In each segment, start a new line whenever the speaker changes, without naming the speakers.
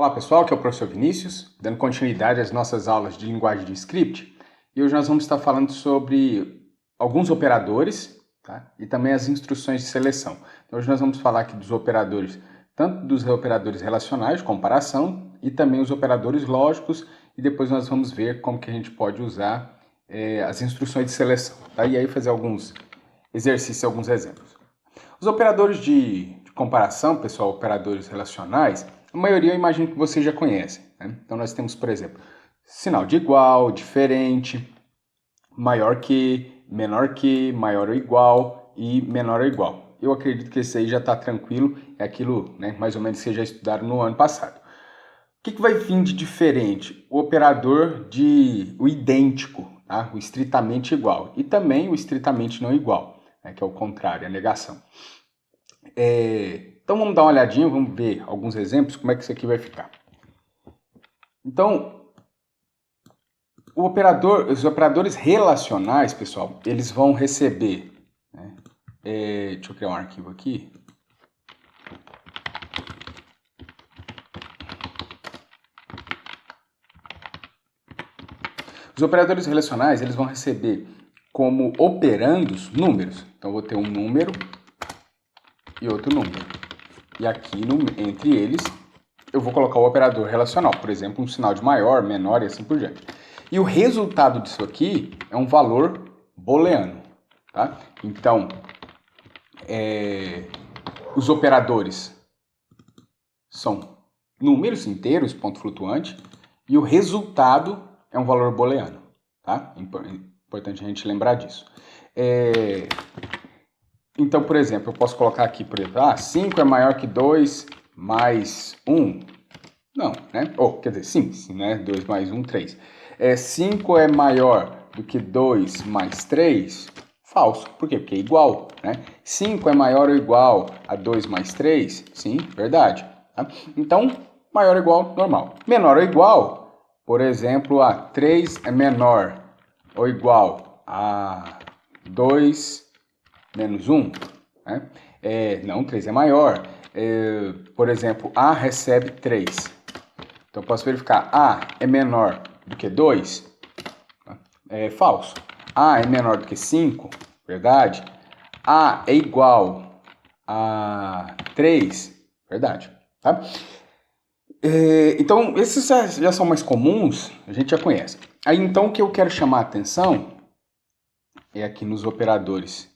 Olá pessoal, aqui é o professor Vinícius, dando continuidade às nossas aulas de linguagem de script. E hoje nós vamos estar falando sobre alguns operadores, tá? E também as instruções de seleção. Então, hoje nós vamos falar aqui dos operadores, tanto dos operadores relacionais, de comparação, e também os operadores lógicos, e depois nós vamos ver como que a gente pode usar as instruções de seleção, tá? E aí fazer alguns exercícios, alguns exemplos. Os operadores de comparação, pessoal, operadores relacionais, a maioria eu imagino que vocês já conhecem, né? Então nós temos, por exemplo, sinal de igual, diferente, maior que, menor que, maior ou igual e menor ou igual. Eu acredito que esse aí já está tranquilo, é aquilo, né, mais ou menos que vocês já estudaram no ano passado. O que vai vir de diferente? O operador o idêntico, tá? O estritamente igual, e também o estritamente não igual, né, que é o contrário, a negação. Então vamos dar uma olhadinha, vamos ver alguns exemplos, como é que isso aqui vai ficar. Então, os operadores relacionais, pessoal, eles vão receber, né, deixa eu criar um arquivo aqui. Os operadores relacionais, eles vão receber como operandos números. Então, eu vou ter um número e outro número. E aqui, entre eles, eu vou colocar o operador relacional. Por exemplo, um sinal de maior, menor e assim por diante. E o resultado disso aqui é um valor booleano, tá? Então, os operadores são números inteiros, ponto flutuante, e o resultado é um valor booleano, tá? Importante a gente lembrar disso. Então, por exemplo, eu posso colocar aqui, por exemplo, 5 é maior que 2 mais 1. Não, né? Quer dizer, sim, né? 2 mais 1, 3. 5 é maior do que 2 mais 3? Falso. Por quê? Porque é igual, né? 5 é maior ou igual a 2 mais 3? Sim, verdade. Tá? Então, maior ou igual, normal. Menor ou igual, por exemplo, 3 é menor ou igual a 2 menos 1, né? Não, 3 é maior. Por exemplo, A recebe 3. Então, eu posso verificar A é menor do que 2? Falso. A é menor do que 5? Verdade. A é igual a 3? Verdade. Tá? Então, esses já são mais comuns, a gente já conhece. Aí, então, o que eu quero chamar a atenção é aqui nos operadores,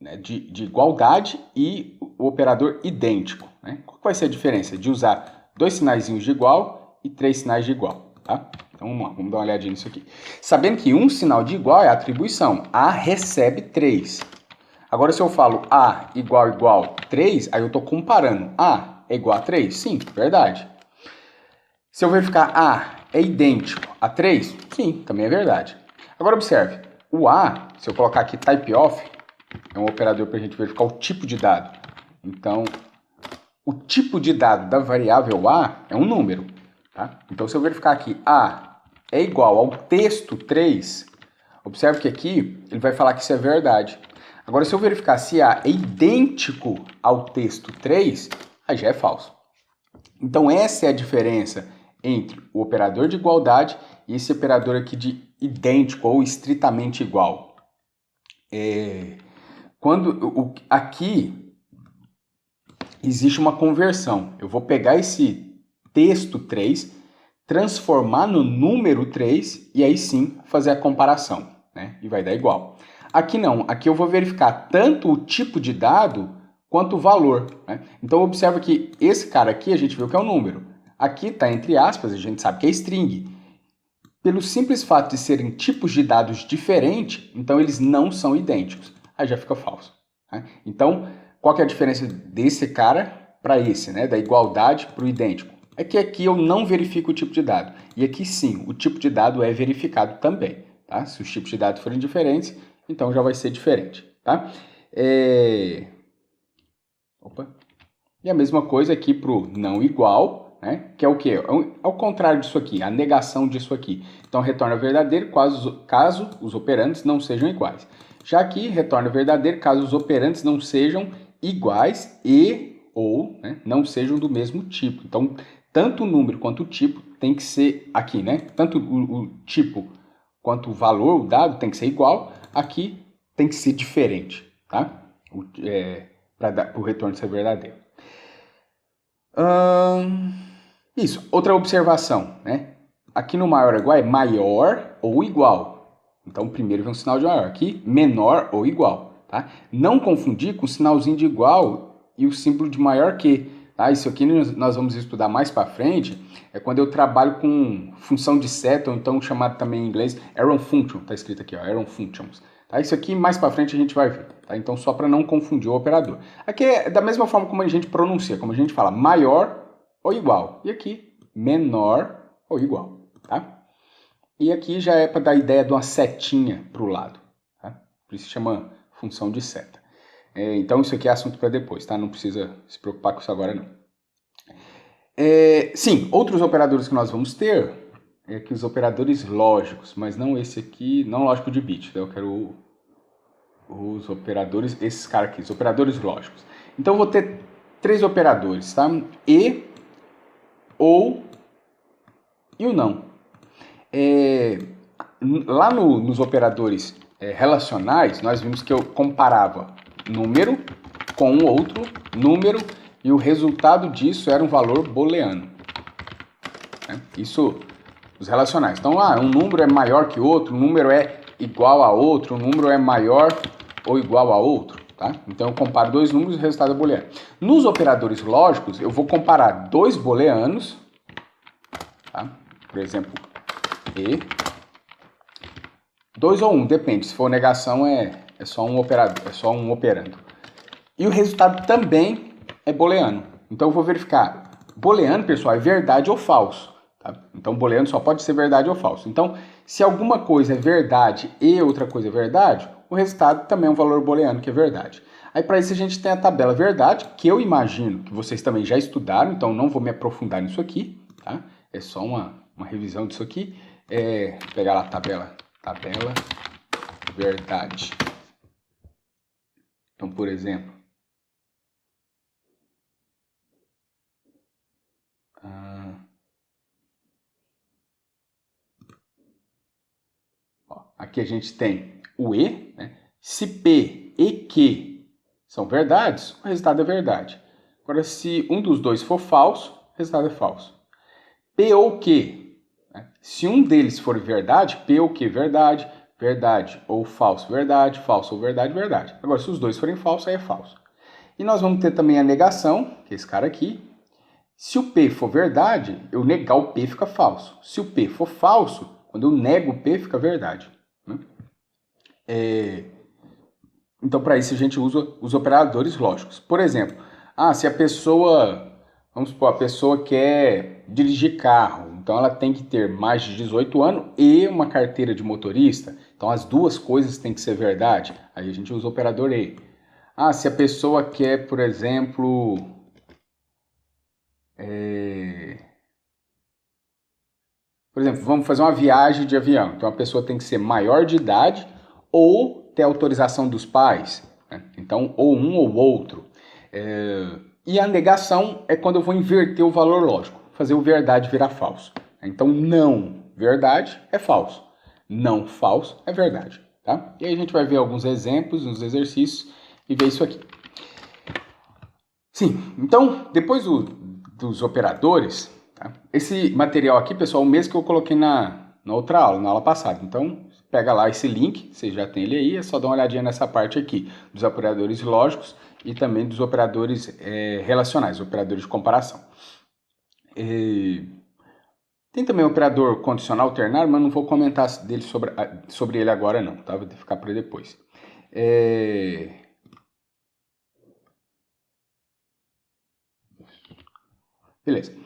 né, de igualdade e o operador idêntico, né? Qual vai ser a diferença de usar 2 sinaizinhos de igual e 3 sinais de igual, tá? Então vamos lá, vamos dar uma olhadinha nisso aqui. Sabendo que um sinal de igual é a atribuição, A recebe 3. Agora se eu falo A igual 3, aí eu estou comparando. A é igual a 3? Sim, verdade. Se eu verificar A é idêntico a 3? Sim, também é verdade. Agora observe, o A, se eu colocar aqui typeof, é um operador para a gente verificar o tipo de dado. Então, o tipo de dado da variável A é um número. Tá? Então, se eu verificar aqui A é igual ao texto 3, observe que aqui ele vai falar que isso é verdade. Agora, se eu verificar se A é idêntico ao texto 3, aí já é falso. Então, essa é a diferença entre o operador de igualdade e esse operador aqui de idêntico ou estritamente igual. Aqui existe uma conversão. Eu vou pegar esse texto 3, transformar no número 3 e aí sim fazer a comparação, né? E vai dar igual. Aqui não, aqui eu vou verificar tanto o tipo de dado quanto o valor, né? Então observa que esse cara aqui a gente viu que é um número. Aqui está entre aspas, a gente sabe que é string. Pelo simples fato de serem tipos de dados diferentes, então eles não são idênticos. Aí já fica falso, né? Então, qual que é a diferença desse cara para esse, né? Da igualdade para o idêntico? É que aqui eu não verifico o tipo de dado. E aqui sim, o tipo de dado é verificado também, tá? Se os tipos de dados forem diferentes, então já vai ser diferente, tá? E a mesma coisa aqui para o não igual, né? Que é o quê? É o contrário disso aqui, a negação disso aqui. Então, retorna verdadeiro caso os operandos não sejam iguais. Já aqui, retorna verdadeiro caso os operandos não sejam iguais e ou, né, não sejam do mesmo tipo. Então, tanto o número quanto o tipo tem que ser aqui, né? Tanto o tipo quanto o valor, o dado, tem que ser igual. Aqui tem que ser diferente, tá? Para o retorno ser verdadeiro. Isso. Outra observação, né? Aqui no maior ou igual é maior ou igual. Então, primeiro vem um sinal de maior. Aqui, menor ou igual, tá? Não confundir com o sinalzinho de igual e o símbolo de maior que, tá? Isso aqui nós vamos estudar mais para frente, é quando eu trabalho com função de seta, ou então chamado também em inglês arrow function, tá escrito aqui, ó, arrow functions. Tá? Isso aqui mais para frente a gente vai ver, tá? Então só para não confundir o operador. Aqui é da mesma forma como a gente pronuncia, como a gente fala maior ou igual. E aqui, menor ou igual, tá? E aqui já é para dar a ideia de uma setinha para o lado, tá? Por isso chama função de seta. Então isso aqui é assunto para depois, tá? Não precisa se preocupar com isso agora não. Sim, outros operadores que nós vamos ter é aqui os operadores lógicos, mas não esse aqui, não lógico de bit, tá? Eu quero os operadores, esses caras aqui, os operadores lógicos. Então eu vou ter 3 operadores, tá? E, ou e o não. Lá nos operadores relacionais, nós vimos que eu comparava número com um outro número e o resultado disso era um valor booleano. Isso, os relacionais. Então, um número é maior que outro, um número é igual a outro, um número é maior ou igual a outro. Tá? Então, eu comparo 2 números e o resultado é booleano. Nos operadores lógicos, eu vou comparar 2 booleanos, tá? Por exemplo, e 2 ou 1, depende. Se for negação, é só um operador, é só um operando. E o resultado também é booleano. Então eu vou verificar. Booleano, pessoal, é verdade ou falso. Tá? Então booleano só pode ser verdade ou falso. Então, se alguma coisa é verdade e outra coisa é verdade, o resultado também é um valor booleano que é verdade. Aí para isso a gente tem a tabela verdade, que eu imagino que vocês também já estudaram, então não vou me aprofundar nisso aqui, tá? É só uma revisão disso aqui. Vou pegar lá a tabela verdade. Então, por exemplo, aqui a gente tem o E, né? Se P e Q são verdades, o resultado é verdade. Agora, se um dos dois for falso, o resultado é falso. P ou Q, né? Se um deles for verdade, P ou Q, verdade, verdade ou falso, verdade, falso ou verdade, verdade. Agora, se os dois forem falsos, aí é falso. E nós vamos ter também a negação, que é esse cara aqui. Se o P for verdade, eu negar o P fica falso. Se o P for falso, quando eu nego o P, fica verdade. Né? Então, para isso, a gente usa os operadores lógicos. Por exemplo, se a pessoa, vamos supor, a pessoa quer dirigir carro, então ela tem que ter mais de 18 anos e uma carteira de motorista. Então, as duas coisas têm que ser verdade. Aí a gente usa o operador E. Se a pessoa quer, por exemplo, vamos fazer uma viagem de avião. Então, a pessoa tem que ser maior de idade ou ter autorização dos pais. Né? Então, ou um ou outro. E a negação é quando eu vou inverter o valor lógico, fazer o verdade virar falso. Então, não verdade é falso. Não falso é verdade. Tá? E aí a gente vai ver alguns exemplos nos exercícios e ver isso aqui. Sim, então, depois dos operadores, tá? Esse material aqui, pessoal, é o mesmo que eu coloquei na outra aula, na aula passada. Então, pega lá esse link, você já tem ele aí, é só dar uma olhadinha nessa parte aqui, dos operadores lógicos e também dos operadores relacionais, operadores de comparação. Tem também o operador condicional ternário, mas não vou comentar dele sobre ele agora não, tá? Vou ficar para depois. Beleza.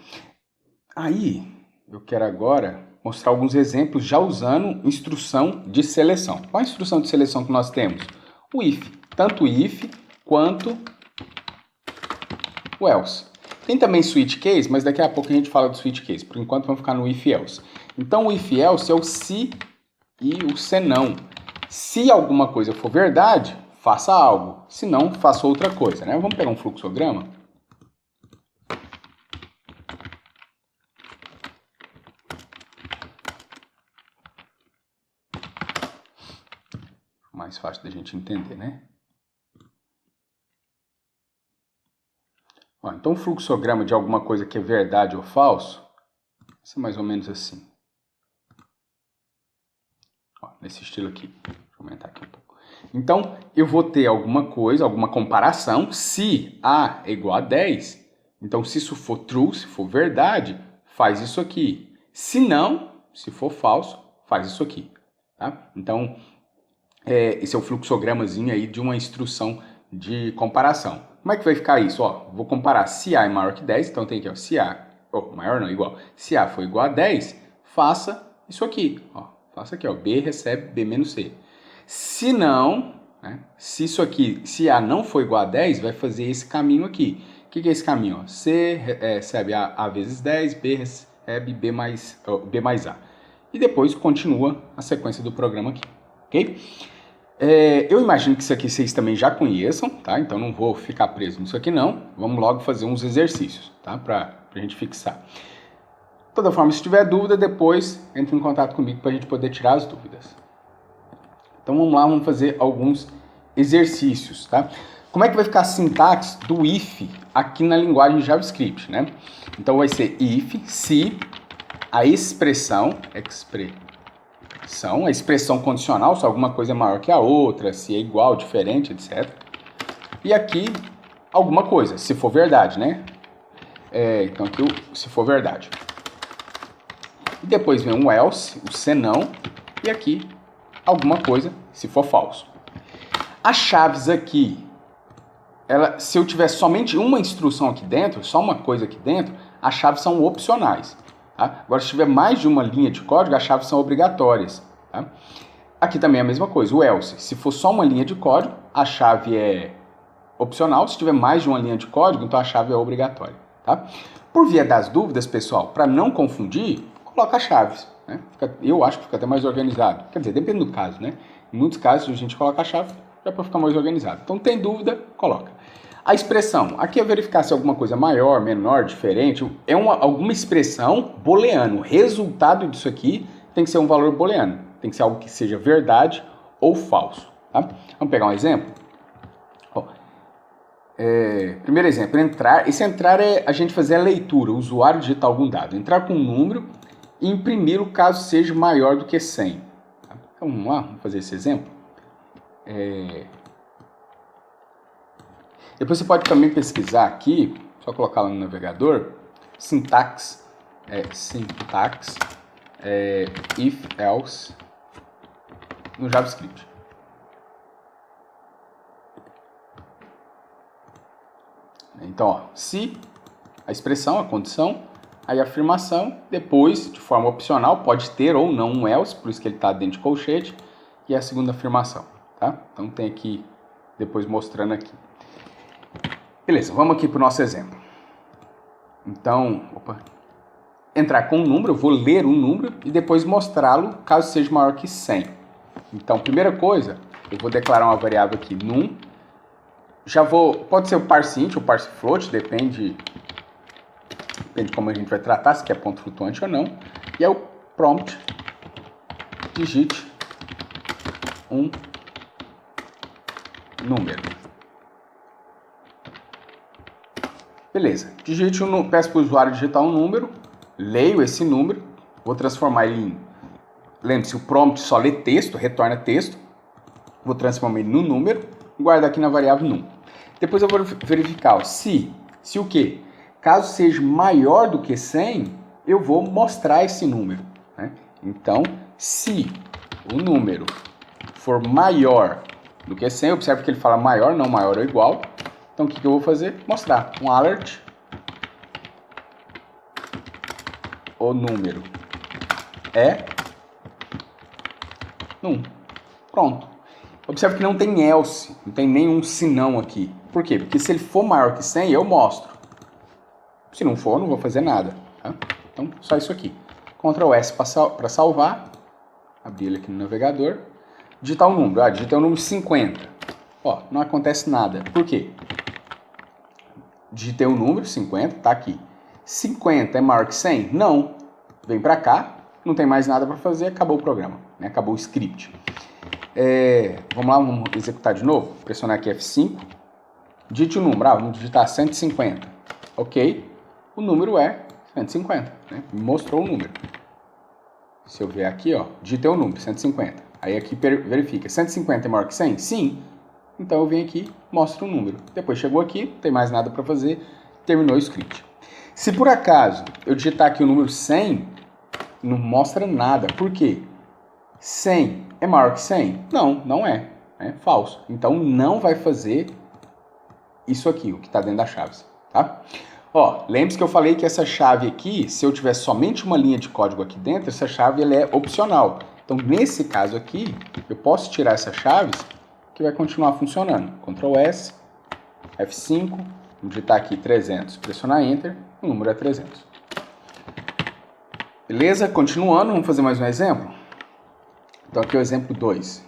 Aí, eu quero agora mostrar alguns exemplos já usando instrução de seleção. Qual a instrução de seleção que nós temos? O if. Tanto o if quanto o else. Tem também switch case, mas daqui a pouco a gente fala do switch case. Por enquanto vamos ficar no if else. Então o if else é o se e o senão. Se alguma coisa for verdade, faça algo. Se não, faça outra coisa, né? Vamos pegar um fluxograma. mais fácil da gente entender, né? Ó, então, o fluxograma de alguma coisa que é verdade ou falso, vai ser mais ou menos assim. Ó, nesse estilo aqui. Deixa eu aumentar aqui um pouco. Então, eu vou ter alguma coisa, alguma comparação. Se A é igual a 10, então se isso for true, se for verdade, faz isso aqui. Se não, se for falso, faz isso aqui. Tá? Então, esse é o fluxogramazinho aí de uma instrução de comparação. Como é que vai ficar isso? Ó, vou comparar se A é maior que 10, então tem aqui, ó, se A, maior não, igual. Se A for igual a 10, faça isso aqui, ó. Faça aqui, ó, B recebe B menos C. Se não, né, se isso aqui, se A não for igual a 10, vai fazer esse caminho aqui. O que é esse caminho? Ó? C recebe A vezes 10, B recebe B mais A. E depois continua a sequência do programa aqui, ok? Eu imagino que isso aqui vocês também já conheçam, tá? Então não vou ficar preso nisso aqui não. Vamos logo fazer uns exercícios, tá? Pra gente fixar. De toda forma, se tiver dúvida, depois entre em contato comigo para a gente poder tirar as dúvidas. Então vamos lá, vamos fazer alguns exercícios, tá? Como é que vai ficar a sintaxe do if aqui na linguagem JavaScript, né? Então vai ser if, se a expressão condicional, se alguma coisa é maior que a outra, se é igual, diferente, etc. E aqui, alguma coisa, se for verdade, né? Então aqui, se for verdade. E depois vem um else, o senão, e aqui, alguma coisa, se for falso. As chaves aqui, se eu tiver somente uma instrução aqui dentro, só uma coisa aqui dentro, as chaves são opcionais. Tá? Agora, se tiver mais de uma linha de código, as chaves são obrigatórias. Tá? Aqui também é a mesma coisa, o else. Se for só uma linha de código, a chave é opcional. Se tiver mais de uma linha de código, então a chave é obrigatória. Tá? Por via das dúvidas, pessoal, para não confundir, coloca as chaves. Né? Eu acho que fica até mais organizado. Quer dizer, depende do caso, né? Em muitos casos, a gente coloca a chave já para ficar mais organizado. Então, tem dúvida, coloca. A expressão, aqui é verificar se é alguma coisa maior, menor, diferente, é alguma expressão booleana. O resultado disso aqui tem que ser um valor booleano, tem que ser algo que seja verdade ou falso. Tá? Vamos pegar um exemplo? Primeiro exemplo, entrar. Esse entrar é a gente fazer a leitura, o usuário digitar algum dado. Entrar com um número e imprimir-o caso seja maior do que 100. Tá? Então vamos lá, vamos fazer esse exemplo. Depois você pode também pesquisar aqui, só colocar lá no navegador, sintaxe, if, else, no JavaScript. Então, ó, se a expressão, a condição, aí a afirmação, depois, de forma opcional, pode ter ou não um else, por isso que ele está dentro de colchete, e a segunda afirmação, tá? Então tem aqui, depois mostrando aqui. Beleza, vamos aqui para o nosso exemplo. Então, entrar com um número, eu vou ler um número e depois mostrá-lo caso seja maior que 100. Então, primeira coisa, eu vou declarar uma variável aqui, num. Pode ser o parseInt ou parseFloat, depende de como a gente vai tratar, se quer ponto flutuante ou não. E é o prompt, digite um número. Beleza, peço para o usuário digitar um número, leio esse número, vou transformar ele em... Lembre-se, o prompt só lê texto, retorna texto. Vou transformar ele no número, guardo aqui na variável num. Depois eu vou verificar, ó, se o quê? Caso seja maior do que 100, eu vou mostrar esse número. Né? Então, se o número for maior do que 100, observe que ele fala maior, não maior ou igual. Então, o que eu vou fazer? Mostrar um alert. O número é num. Pronto. Observe que não tem else, não tem nenhum senão aqui. Por quê? Porque se ele for maior que 100, eu mostro. Se não for, eu não vou fazer nada. Tá? Então, só isso aqui. Ctrl S para salvar. Abrir ele aqui no navegador. Digitar o número. Digitei o número 50. Ó, não acontece nada. Por quê? Digitei o número 50, tá aqui. 50 é maior que 100? Não. Vem para cá, não tem mais nada para fazer, acabou o programa, né? Acabou o script. Vamos lá, vamos executar de novo. Pressionar aqui F5. Digite o número. Vamos digitar 150. Ok. O número é 150. Né? Me mostrou o número. Se eu ver aqui, ó, digitei o número, 150. Aí aqui verifica. 150 é maior que 100? Sim. Então eu venho aqui, mostro o número. Depois chegou aqui, não tem mais nada para fazer, terminou o script. Se por acaso eu digitar aqui o número 100, não mostra nada. Por quê? 100 é maior que 100? Não, não é. É falso. Então não vai fazer isso aqui, o que está dentro da chave. Tá? Ó, lembre-se que eu falei que essa chave aqui, se eu tiver somente uma linha de código aqui dentro, essa chave ela é opcional. Então, nesse caso aqui, eu posso tirar essa chave que vai continuar funcionando. Ctrl S, F5, vou digitar aqui 300, pressionar Enter, o número é 300. Beleza? Continuando, vamos fazer mais um exemplo? Então aqui é o exemplo 2.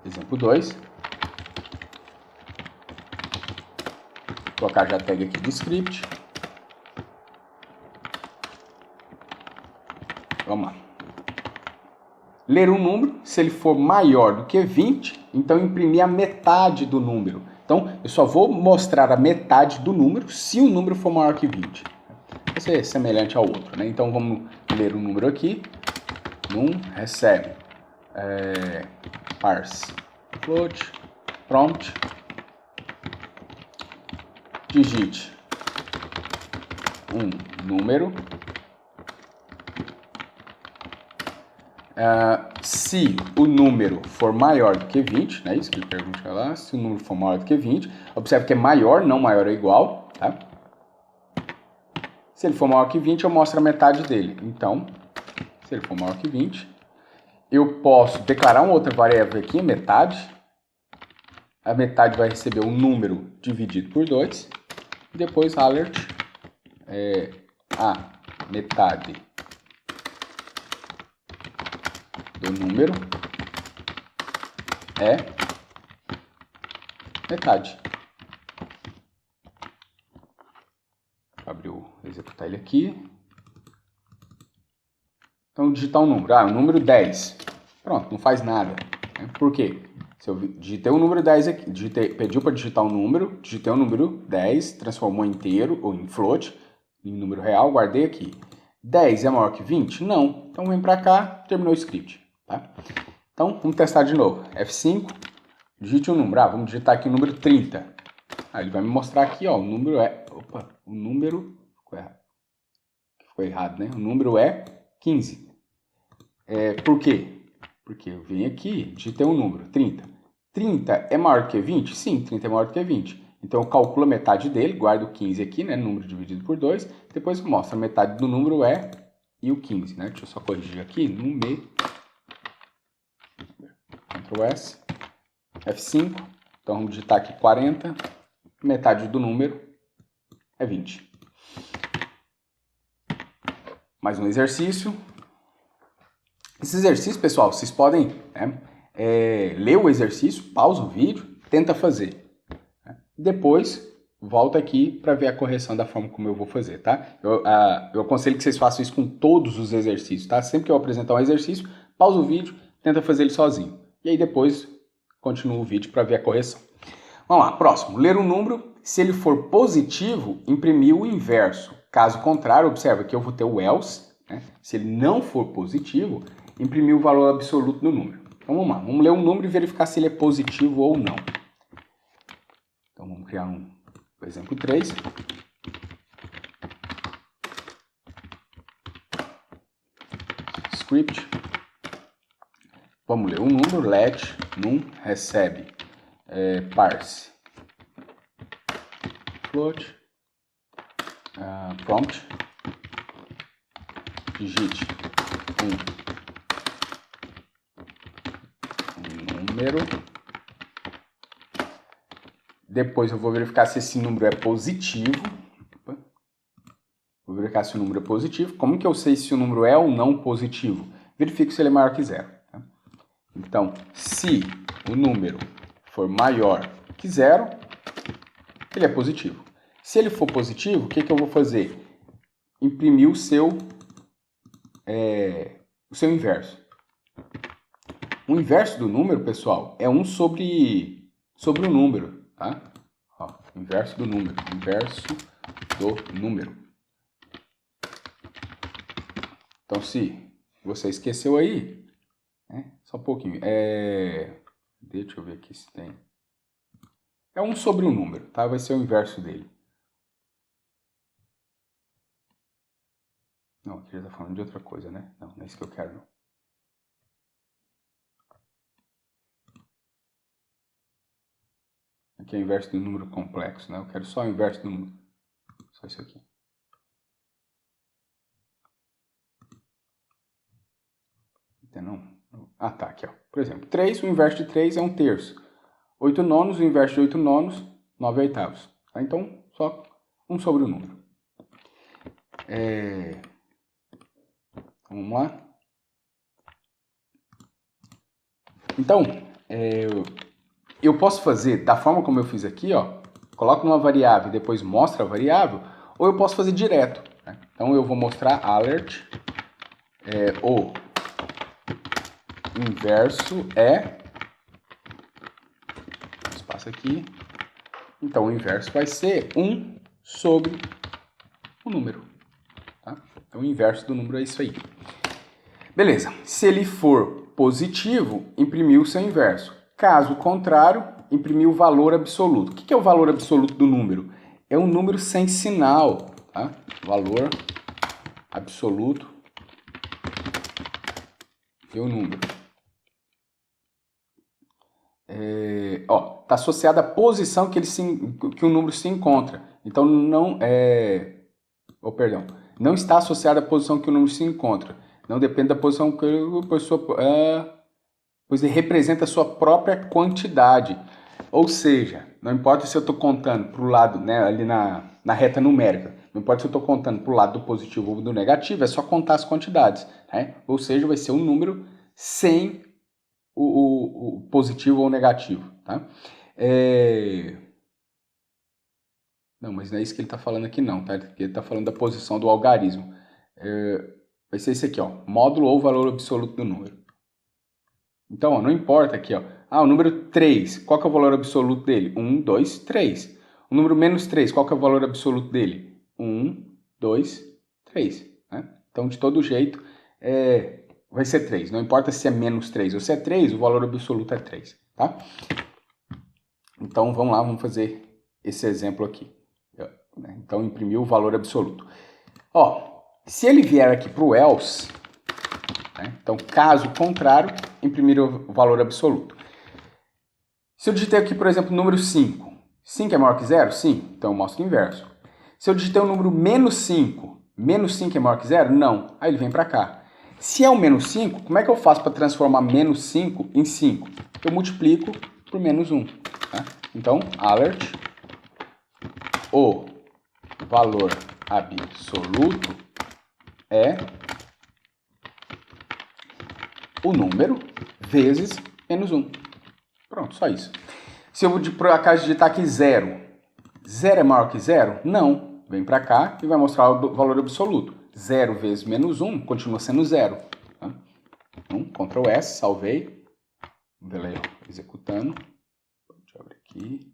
Exemplo 2. Vou colocar já a tag aqui do script. Vamos lá. Ler um número, se ele for maior do que 20, então imprimir a metade do número. Então, eu só vou mostrar a metade do número se o número for maior que 20. Vai ser semelhante ao outro, né? Então, vamos ler o número aqui. Num recebe parse float prompt digite um número. Se o número for maior do que 20, né? Isso que ele pergunta lá. Se o número for maior do que 20, observe que é maior, não maior é igual, tá? Se ele for maior que 20, eu mostro a metade dele. Então, se ele for maior que 20, eu posso declarar uma outra variável aqui, metade. A metade vai receber um número dividido por 2. E depois alert a metade do número é metade. Vou executar ele aqui. Então, digitar um número. O número 10. Pronto, não faz nada. Por quê? Se eu digitei o número 10 aqui, pediu para digitar um número, digitei o número 10, transformou em inteiro ou em float, em número real, guardei aqui. 10 é maior que 20? Não. Então, vem para cá, terminou o script. Tá? Então, vamos testar de novo. F5, digite um número. Vamos digitar aqui o número 30. Ele vai me mostrar aqui, ó, o número é... Opa, o número... Ficou errado, né? O número é 15. Por quê? Porque eu venho aqui, digitei um número, 30. 30 é maior que 20? Sim, 30 é maior que 20. Então, eu calculo a metade dele, guardo o 15 aqui, né? Número dividido por 2. Depois eu mostro a metade do número e o 15, né? Deixa eu só corrigir aqui. Número... Ctrl S, F5, então vamos digitar aqui 40, metade do número é 20. Mais um exercício. Esse exercício, pessoal, vocês podem ler o exercício, pausa o vídeo, tenta fazer. Depois, volta aqui para ver a correção da forma como eu vou fazer, tá? Eu aconselho que vocês façam isso com todos os exercícios, tá? Sempre que eu apresentar um exercício, pausa o vídeo, tenta fazer ele sozinho. E aí depois continua o vídeo para ver a correção. Vamos lá, próximo. Ler um número, se ele for positivo, imprimir o inverso. Caso contrário, observa que eu vou ter o else, né? Se ele não for positivo, imprimir o valor absoluto do número. Então vamos lá, vamos ler um número e verificar se ele é positivo ou não. Então vamos criar um exemplo 3. Script. Vamos ler um número, let num recebe parse float prompt digite um número. Depois eu vou verificar se esse número é positivo. Vou verificar se o número é positivo. Como que eu sei se o número é ou não positivo? Verifico se ele é maior que 0. Tá? Então, se o número for maior que 0, ele é positivo. Se ele for positivo, o que eu vou fazer? Imprimir o seu o seu inverso. O inverso do número, pessoal, é 1 sobre o número, tá? Ó, inverso do número, Então, se você esqueceu aí, né? Só um pouquinho. Deixa eu ver aqui se tem. É 1 sobre o número, tá? Vai ser o inverso dele. Não, aqui já está falando de outra coisa, né? Não é isso que eu quero, não. Aqui é o inverso do número complexo, né? Eu quero só o inverso do número. Só isso aqui. Não. Ah, tá, aqui, ó. Por exemplo, 3, o inverso de 3 é 1/3. 8 nonos, o inverso de 8 nonos, 9 oitavos. Tá? Então, só 1 sobre o número. Vamos lá. Então, eu posso fazer da forma como eu fiz aqui, ó. Coloco numa variável e depois mostra a variável, ou eu posso fazer direto. Né? Então, eu vou mostrar alert, o inverso é... Espaço aqui. Então, o inverso vai ser 1 sobre o número. Tá? Então, o inverso do número é isso aí. Beleza. Se ele for positivo, imprimir o seu inverso. Caso contrário, imprimir o valor absoluto. O que é o valor absoluto do número? É um número sem sinal. Tá? Valor absoluto e o número. Está associado à posição que o número se encontra. Então, não está associado à posição que o número se encontra. Não depende da posição que pois ele representa a sua própria quantidade. Ou seja, não importa se eu estou contando para o lado, né, ali na reta numérica, não importa se eu estou contando para o lado do positivo ou do negativo, é só contar as quantidades. Né? Ou seja, vai ser um número sem o positivo ou o negativo. Tá? Não, mas não é isso que ele está falando aqui não, tá? Ele está falando da posição do algarismo. Vai ser esse aqui, ó, módulo ou valor absoluto do número. Então, ó, não importa aqui, ó. O número 3, qual que é o valor absoluto dele? 1, 2, 3. O número menos 3, qual que é o valor absoluto dele? 1, 2, 3. Né? Então, de todo jeito, vai ser 3. Não importa se é menos 3 ou se é 3, o valor absoluto é 3. Tá? Então, vamos lá, vamos fazer esse exemplo aqui. Então, imprimir o valor absoluto. Ó, se ele vier aqui para o else, né, então, caso contrário, imprimir o valor absoluto. Se eu digitei aqui, por exemplo, o número 5. 5 é maior que 0? Sim. Então, eu mostro o inverso. Se eu digitei o número menos 5, menos 5 é maior que 0? Não. Aí ele vem para cá. Se é o menos 5, como é que eu faço para transformar menos 5 em 5? Eu multiplico por menos 1. Tá? Então, alert, o valor absoluto é o número vezes menos 1. Pronto, só isso. Se eu por acaso digitar aqui 0, 0 é maior que 0? Não. Vem para cá e vai mostrar o valor absoluto. 0 vezes menos 1 continua sendo 0. Tá? Então, Ctrl S, salvei. Vamos ver aí, ó, executando. Deixa eu abrir aqui.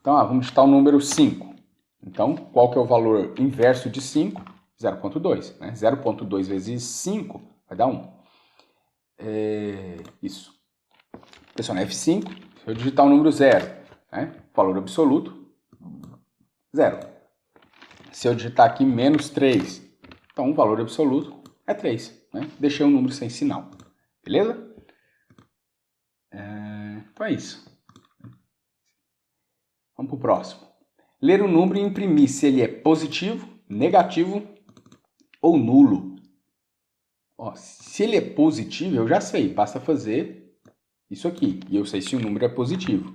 Então, vamos digitar o número 5. Então, qual que é o valor inverso de 5? 0,2. Né? 0,2 vezes 5 vai dar 1. Isso. Pressiona F5. Se eu digitar o número 0, né? Valor absoluto, 0. Se eu digitar aqui menos 3, então o valor absoluto é 3. Né? Deixei um número sem sinal. Beleza? Então é isso. Vamos para o próximo. Ler o número e imprimir se ele é positivo, negativo ou nulo. Ó, se ele é positivo, eu já sei. Basta fazer isso aqui. E eu sei se o número é positivo.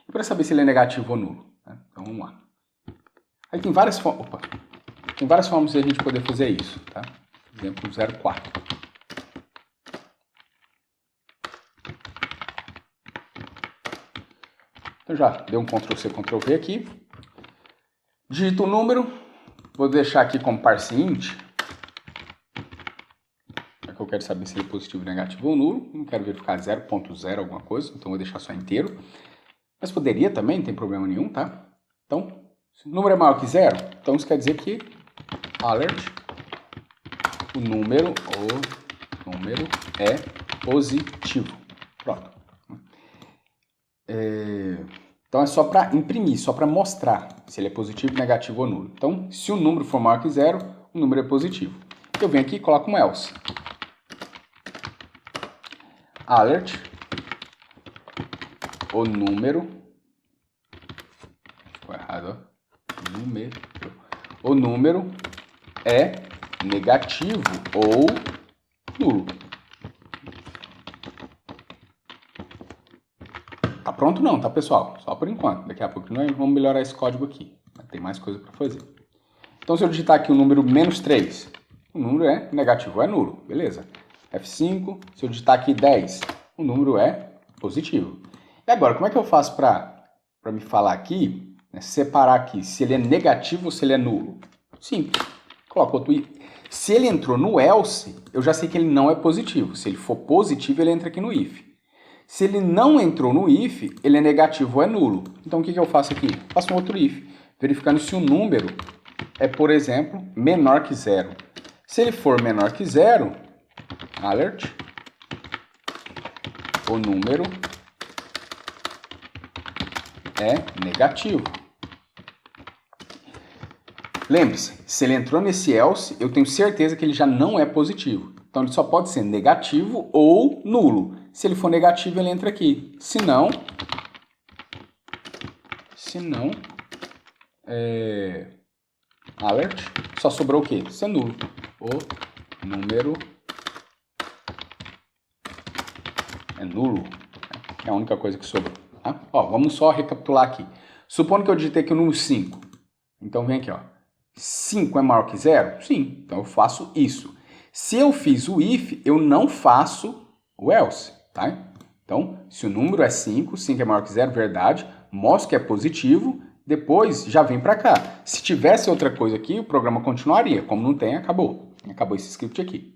E para saber se ele é negativo ou nulo? Né? Então vamos lá. Aí tem várias formas. Tem várias formas de a gente poder fazer isso, tá? Exemplo 04. Então já deu um Ctrl C, Ctrl V aqui. Digito o número, Vou deixar aqui como parse int. É que eu quero saber se ele é positivo, negativo ou nulo. Não quero verificar 0.0 alguma coisa, então vou deixar só inteiro. Mas poderia também, não tem problema nenhum, tá? Então, se o número é maior que 0, então isso quer dizer que alert, o número é positivo. Pronto. Então é só para imprimir, só para mostrar se ele é positivo, negativo ou nulo. Então, se o número for maior que 0, o número é positivo. Eu venho aqui e coloco um else. Alert, o número, ficou errado, ó. O número é negativo ou nulo. Tá pronto não, tá, pessoal? Só por enquanto. Daqui a pouco nós vamos melhorar esse código aqui. Tem mais coisa para fazer. Então, se eu digitar aqui o número -3, o número é negativo, é nulo. Beleza. F5, se eu digitar aqui 10, o número é positivo. E agora, como é que eu faço para me falar aqui, né, separar aqui se ele é negativo ou se ele é nulo? Simples. Coloco outro if. Se ele entrou no else, eu já sei que ele não é positivo. Se ele for positivo, ele entra aqui no if. Se ele não entrou no if, ele é negativo ou é nulo. Então, o que eu faço aqui? Faço um outro if, verificando se o número é, por exemplo, menor que 0. Se ele for menor que 0, alert, o número é negativo. Lembre-se, se ele entrou nesse else, eu tenho certeza que ele já não é positivo. Então, ele só pode ser negativo ou nulo. Se ele for negativo, ele entra aqui. Se não, alert, só sobrou o quê? Ser nulo. O número é nulo. É a única coisa que sobrou. Tá? Ó, vamos só recapitular aqui. Supondo que eu digitei aqui o número 5. Então, vem aqui, ó. 5 é maior que 0? Sim. Então, eu faço isso. Se eu fiz o if, eu não faço o else. Tá? Então, se o número é 5, 5 é maior que 0, verdade, mostro que é positivo, depois já vem para cá. Se tivesse outra coisa aqui, o programa continuaria. Como não tem, acabou. Acabou esse script aqui.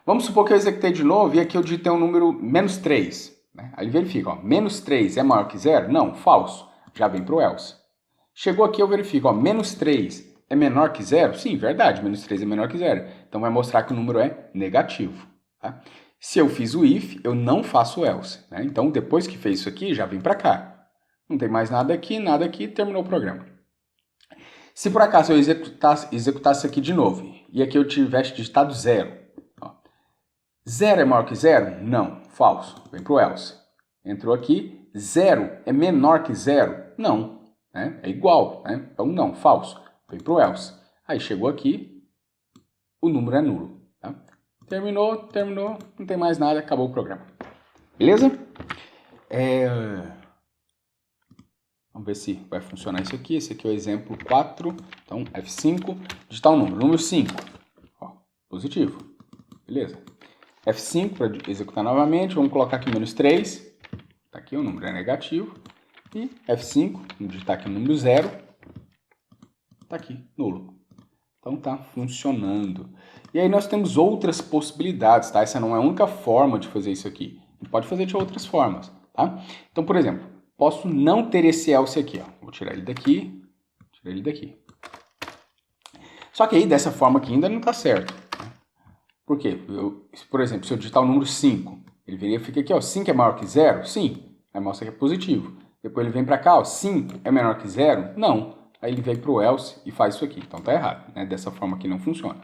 Vamos supor que eu executei de novo e aqui eu digitei um número -3. Né? Aí ele verifica, ó, -3 é maior que 0? Não, falso. Já vem para o else. Chegou aqui, eu verifico, ó, -3 é menor que 0? Sim, verdade, -3 é menor que 0. Então vai mostrar que o número é negativo. Tá? Se eu fiz o if, eu não faço o else. Né? Então, depois que fez isso aqui, já vem para cá. Não tem mais nada aqui, terminou o programa. Se por acaso eu executasse isso aqui de novo, e aqui eu tivesse digitado 0. 0 é maior que 0? Não, falso. Vem para o else. Entrou aqui, 0 é menor que 0? Não, né? É igual. Né? Então, não, falso. Vem para o else. Aí chegou aqui, o número é nulo. Tá? Terminou, não tem mais nada, acabou o programa. Beleza? Vamos ver se vai funcionar isso aqui. Esse aqui é o exemplo 4. Então, F5, digitar o número 5. Ó, positivo. Beleza. F5 para executar novamente. Vamos colocar aqui -3. Tá aqui, o número é negativo. E F5, vamos digitar aqui o número 0. Tá aqui, nulo. Então tá funcionando. E aí nós temos outras possibilidades, tá? Essa não é a única forma de fazer isso aqui. A gente pode fazer de outras formas, tá? Então, por exemplo, posso não ter esse else aqui, ó. Vou tirar ele daqui, Só que aí, dessa forma aqui, ainda não tá certo. Né? Por quê? Por exemplo, se eu digitar o número 5, ele verifica aqui, ó, 5 é maior que 0? Sim. Aí mostra que é positivo. Depois ele vem para cá, ó, 5 é menor que 0? Não. Aí ele vem para o else e faz isso aqui. Então tá errado, né? Dessa forma aqui não funciona.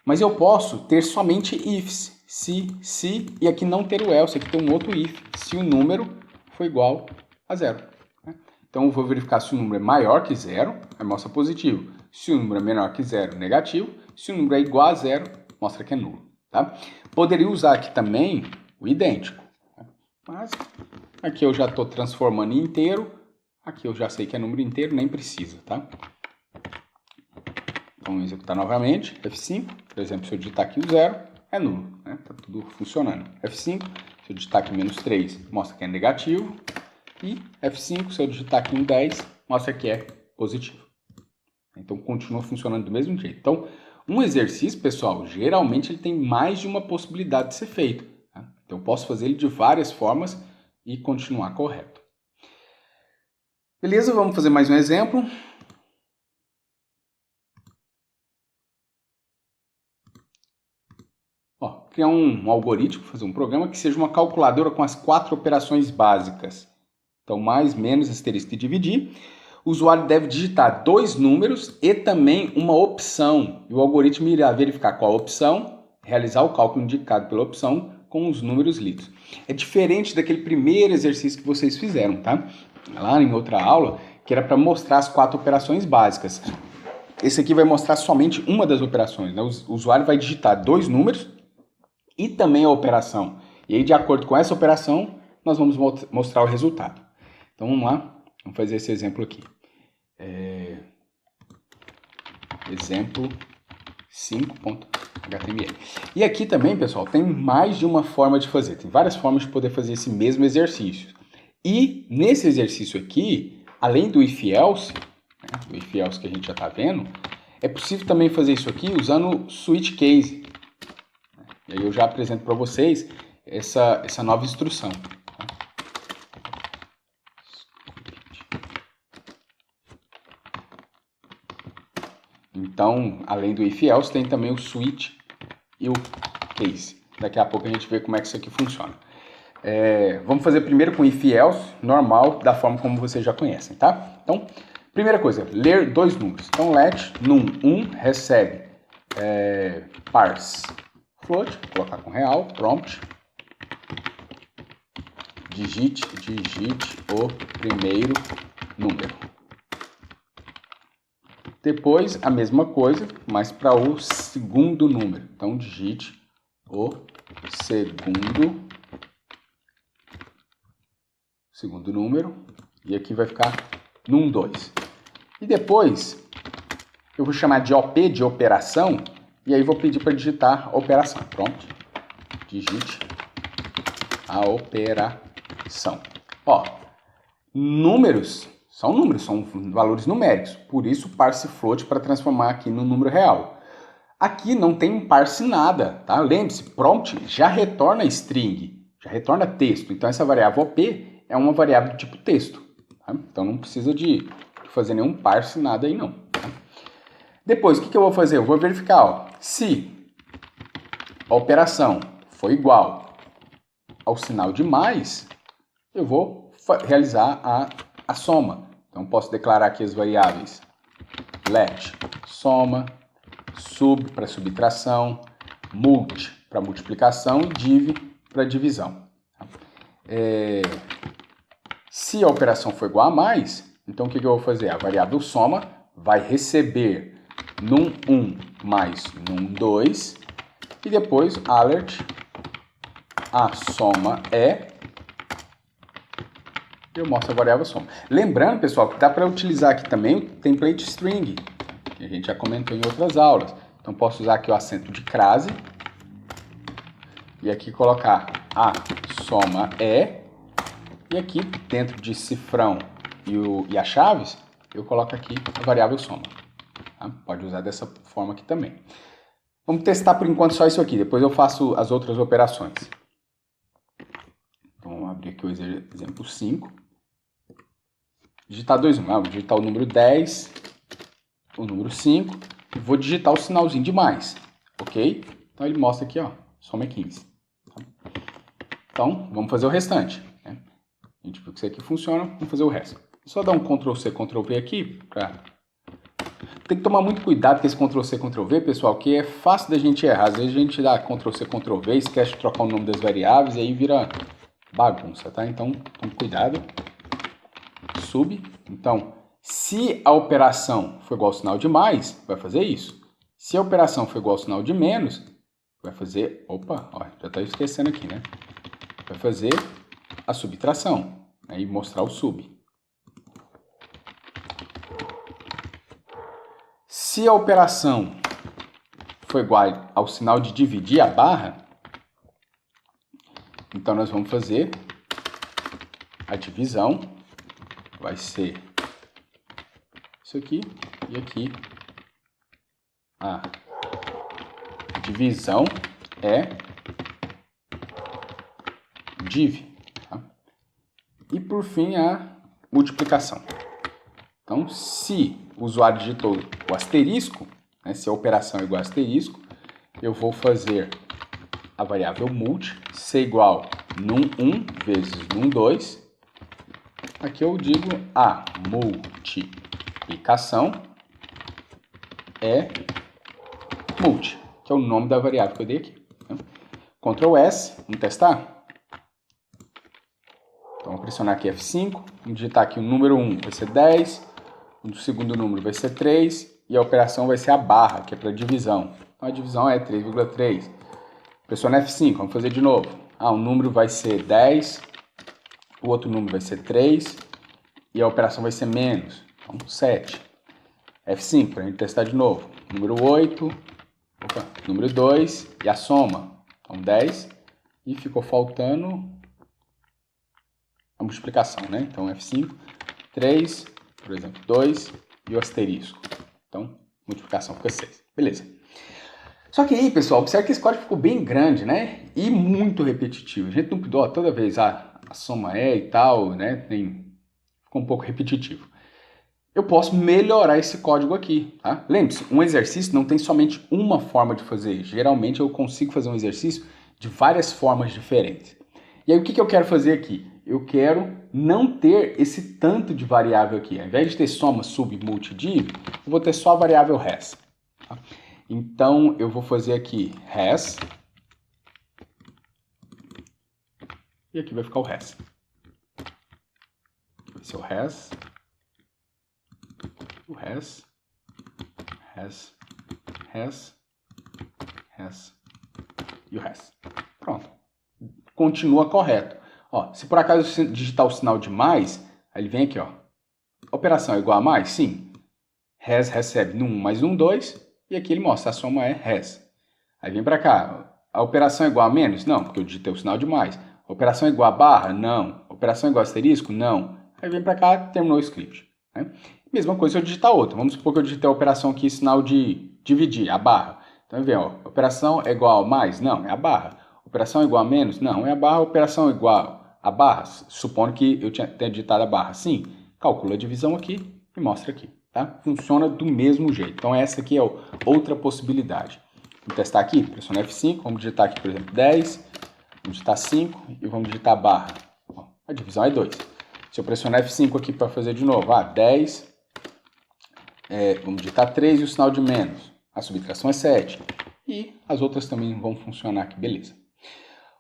Mas eu posso ter somente ifs. Se, e aqui não ter o else. Aqui tem um outro if. Se o número for igual a 0. Né? Então eu vou verificar se o número é maior que 0, aí mostra positivo. Se o número é menor que 0, negativo. Se o número é igual a 0, mostra que é nulo. Tá? Poderia usar aqui também o idêntico. Mas aqui eu já estou transformando em inteiro. Aqui eu já sei que é número inteiro, nem precisa, tá? Vamos executar novamente. F5, por exemplo, se eu digitar aqui o 0, é nulo, né? Tá tudo funcionando. F5, se eu digitar aqui -3, mostra que é negativo. E F5, se eu digitar aqui um 10, mostra que é positivo. Então, continua funcionando do mesmo jeito. Então, um exercício, pessoal, geralmente ele tem mais de uma possibilidade de ser feito. Tá? Então, eu posso fazer ele de várias formas e continuar correto. Beleza? Vamos fazer mais um exemplo. Ó, criar um algoritmo, fazer um programa que seja uma calculadora com as 4 operações básicas. Então, mais, menos, asterisco e dividir. O usuário deve digitar 2 números e também uma opção. E o algoritmo irá verificar qual opção, realizar o cálculo indicado pela opção com os números lidos. É diferente daquele primeiro exercício que vocês fizeram, tá? Lá em outra aula, que era para mostrar as 4 operações básicas. Esse aqui vai mostrar somente uma das operações, né? O usuário vai digitar 2 números e também a operação. E aí, de acordo com essa operação, nós vamos mostrar o resultado. Então, vamos lá. Vamos fazer esse exemplo aqui. Exemplo 5.html. E aqui também, pessoal, tem mais de uma forma de fazer. Tem várias formas de poder fazer esse mesmo exercício. E nesse exercício aqui, além do if-else, né, o if-else que a gente já está vendo, é possível também fazer isso aqui usando o switch case. E aí eu já apresento para vocês essa nova instrução. Então, além do if-else, tem também o switch e o case. Daqui a pouco a gente vê como é que isso aqui funciona. Vamos fazer primeiro com if-else, normal, da forma como vocês já conhecem, tá? Então, primeira coisa, ler 2 números. Então, let num1 recebe parse float, vou colocar com real, prompt, digite o primeiro número. Depois, a mesma coisa, mas para o segundo número. Então, digite o segundo número. E aqui vai ficar num2. E depois, eu vou chamar de OP, de operação. E aí vou pedir para digitar a operação. Pronto. Digite a operação. Ó, números... São números, são valores numéricos. Por isso, parse float para transformar aqui no número real. Aqui não tem um parse nada, tá? Lembre-se, prompt já retorna string, já retorna texto. Então, essa variável OP é uma variável do tipo texto. Tá? Então, não precisa de fazer nenhum parse nada aí, não. Tá? Depois, o que eu vou fazer? Eu vou verificar, ó, se a operação for igual ao sinal de mais, eu vou realizar a soma. Então, posso declarar aqui as variáveis let, soma, sub para subtração, multi para multiplicação e div para divisão. Se a operação for igual a mais, então o que eu vou fazer? A variável soma vai receber num1 mais num2 e depois alert, a soma eu mostro a variável soma. Lembrando, pessoal, que dá para utilizar aqui também o template string, que a gente já comentou em outras aulas. Então, posso usar aqui o acento de crase e aqui colocar a soma e aqui dentro de cifrão e as chaves, eu coloco aqui a variável soma. Tá? Pode usar dessa forma aqui também. Vamos testar por enquanto só isso aqui, depois eu faço as outras operações. Então, vamos abrir aqui o exemplo 5. Digitar 2 números. Vou digitar o número 10, o número 5 e vou digitar o sinalzinho de mais, ok? Então ele mostra aqui, ó, soma é 15. Então, vamos fazer o restante. Né? A gente viu que isso aqui funciona, vamos fazer o resto. Só dar um Ctrl+C, Ctrl+V aqui. Tem que tomar muito cuidado com esse Ctrl+C, Ctrl+V, pessoal, que é fácil da gente errar. Às vezes a gente dá Ctrl+C, Ctrl+V, esquece de trocar o nome das variáveis e aí vira bagunça, tá? Então, tome cuidado. Sub. Então, se a operação for igual ao sinal de mais, vai fazer isso. Se a operação for igual ao sinal de menos, vai fazer... Opa, ó, já está esquecendo aqui, né? Vai fazer a subtração, né? E mostrar o sub. Se a operação for igual ao sinal de dividir a barra, então nós vamos fazer a divisão. Vai ser isso aqui, E aqui a divisão é div. Tá? E por fim a multiplicação. Então, se o usuário digitou o asterisco, né, se a operação é igual a asterisco, eu vou fazer a variável multi ser igual num1 vezes num2. Aqui eu digo a multiplicação é multi, que é o nome da variável que eu dei aqui. Ctrl S, vamos testar? Então, vou pressionar aqui F5, vamos digitar aqui o número 1 vai ser 10, o segundo número vai ser 3, e a operação vai ser a barra, que é para divisão. Então, a divisão é 3,3. Pressiona F5, vamos fazer de novo. Um número vai ser 10, o outro número vai ser 3, e a operação vai ser menos, então 7. F5, para a gente testar de novo. Número 8, número 2, e a soma. Então 10, e ficou faltando a multiplicação, né? Então F5, 3, por exemplo, 2, e o asterisco. Então, multiplicação fica 6. Beleza. Só que aí, pessoal, observe que esse código ficou bem grande, né? E muito repetitivo. A gente não pediu toda vez a soma é e tal, né? Ficou um pouco repetitivo. Eu posso melhorar esse código aqui, tá? Lembre-se, um exercício não tem somente uma forma de fazer. Geralmente eu consigo fazer um exercício de várias formas diferentes. E aí o que eu quero fazer aqui? Eu quero não ter esse tanto de variável aqui. Ao invés de ter soma, sub, multi, div, eu vou ter só a variável res. Tá? Então, eu vou fazer aqui res. E aqui vai ficar o res. Vai ser o res. O res. Res. Res. Res. E o res. Pronto. Continua correto. Ó, se por acaso você digitar o sinal de mais, aí ele vem aqui, ó. Operação é igual a mais? Sim. Res recebe no 1 mais 1, 2. E aqui ele mostra, a soma é res. Aí vem para cá, a operação é igual a menos? Não, porque eu digitei o sinal de mais. A operação é igual a barra? Não. A operação é igual a asterisco? Não. Aí vem para cá, terminou o script. Né? Mesma coisa se eu digitar outra. Vamos supor que eu digitei a operação aqui, sinal de dividir, a barra. Então vem, ó, operação é igual a mais? Não, é a barra. Operação é igual a menos? Não, é a barra. Operação é igual a barra? Supondo que eu tenha digitado a barra. Sim, calcula a divisão aqui e mostra aqui. Tá? Funciona do mesmo jeito. Então essa aqui é outra possibilidade. Vamos testar aqui, pressiona F5, vamos digitar aqui, por exemplo, 10, vamos digitar 5 e vamos digitar barra. Ó, a divisão é 2. Se eu pressionar F5 aqui para fazer de novo, 10, vamos digitar 3 e o sinal de menos. A subtração é 7. E as outras também vão funcionar aqui, beleza.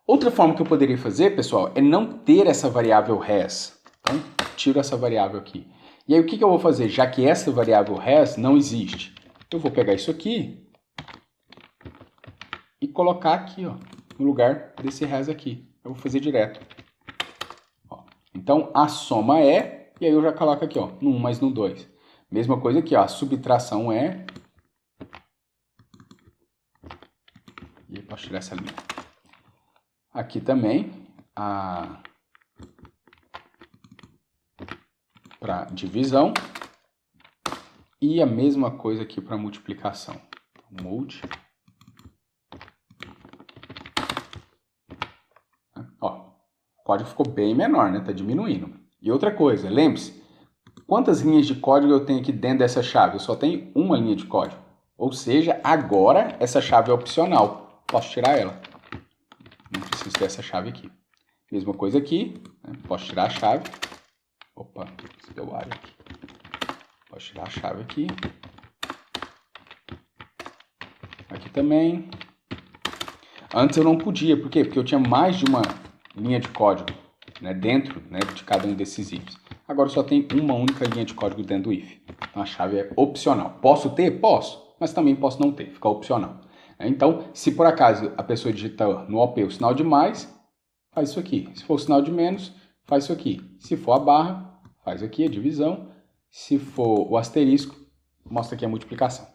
Outra forma que eu poderia fazer, pessoal, é não ter essa variável res. Então, tiro essa variável aqui. E aí o que eu vou fazer? Já que essa variável res não existe, eu vou pegar isso aqui e colocar aqui, ó, no lugar desse res aqui. Eu vou fazer direto. Ó, então, a soma é, e aí eu já coloco aqui, ó, no 1 mais no 2. Mesma coisa aqui, ó, a subtração é, e eu posso tirar essa linha. Aqui também, para divisão, e a mesma coisa aqui para multiplicação. Multi. Ó, o código ficou bem menor, né? Tá diminuindo. E outra coisa, lembre-se, quantas linhas de código eu tenho aqui dentro dessa chave? Eu só tenho uma linha de código. Ou seja, agora essa chave é opcional. Posso tirar ela. Não preciso ter essa chave aqui. Mesma coisa aqui, né? Posso tirar a chave. Opa, deu área aqui. Posso tirar a chave aqui. Aqui também. Antes eu não podia, por quê? Porque eu tinha mais de uma linha de código, né, dentro, né, de cada um desses ifs. Agora só tem uma única linha de código dentro do if. Então a chave é opcional. Posso ter? Posso, mas também posso não ter, fica opcional. Então, se por acaso a pessoa digita no OP o sinal de mais, faz isso aqui. Se for o sinal de menos, faz isso aqui. Se for a barra, faz aqui a divisão. Se for o asterisco, mostra aqui a multiplicação.